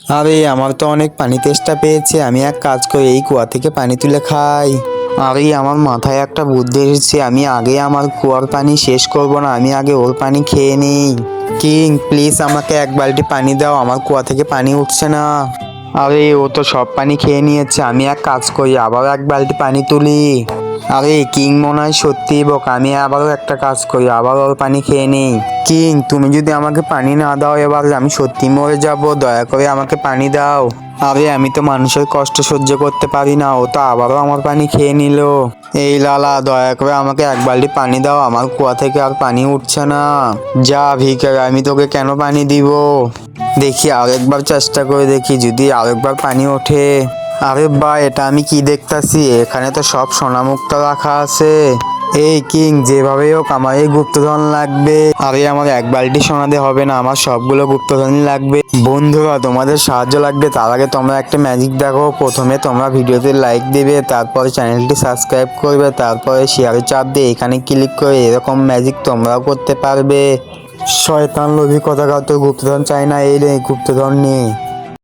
আরে আমার তো অনেক পানি তেষ্টা পেয়েছে, আমি এক কাজ করি এই কুয়া থেকে পানি তুলে খাই। আরে আমার মাথায় একটা বুদ্ধি এসেছে, আমি আগে আমার কুয়ার পানি শেষ করব না, আমি আগে ওর পানি খেয়ে নিই। কিং প্লিজ আমাকে এক বালতি পানি দাও, আমার কুয়া থেকে পানি উঠছে না। আরে ও তো সব পানি খেয়ে নিয়েছে, আমি এক কাজ করি আবারও এক বালতি পানি তুলি। আরে কিং মনে হয় সত্যিই বোকা, আমি আবারও একটা কাজ করি আবার ওর পানি খেয়ে নিই। কিং তুমি যদি আমাকে পানি না দাও এবার আমি সত্যি মরে যাব, দয়া করে আমাকে পানি দাও। আরে আমি তো মানুষের কষ্ট সহ্য করতে পারি না, ও তো আবারও আমার পানি খেয়ে নিল। এই লালা দয়া করে আমাকে এক বালতি পানি দাও, আমার কুয়া থেকে আর পানি উঠছে না। যা ভিখারি, আমি তোকে কেন পানি দিব। দেখি আরেকবার চেষ্টা করে দেখি যদি আরেকবার পানি ওঠে। আরে বা এটা আমি কি দেখতাছি, এখানে তো সব সোনা মুক্তা রাখা আছে। এই কিং যেভাবে হোক আমার এই গুপ্তধন লাগবে। আরে আমার এক বালতি সোনা দিয়ে হবে না, আমার সবগুলো গুপ্তধনই লাগবে। বন্ধুরা তোমাদের সাহায্য লাগবে, তার আগে তোমরা একটা ম্যাজিক দেখো। প্রথমে তোমরা ভিডিওতে লাইক দিবে, তারপরে চ্যানেলটি সাবস্ক্রাইব করবে, তারপরে শেয়ারে চাপ দিয়ে এখানে ক্লিক করে এরকম ম্যাজিক তোমরাও করতে পারবে। শয়তান লোভী কোথাকার, তোর গুপ্তধন চাই না, এই রে গুপ্তধন নিয়ে।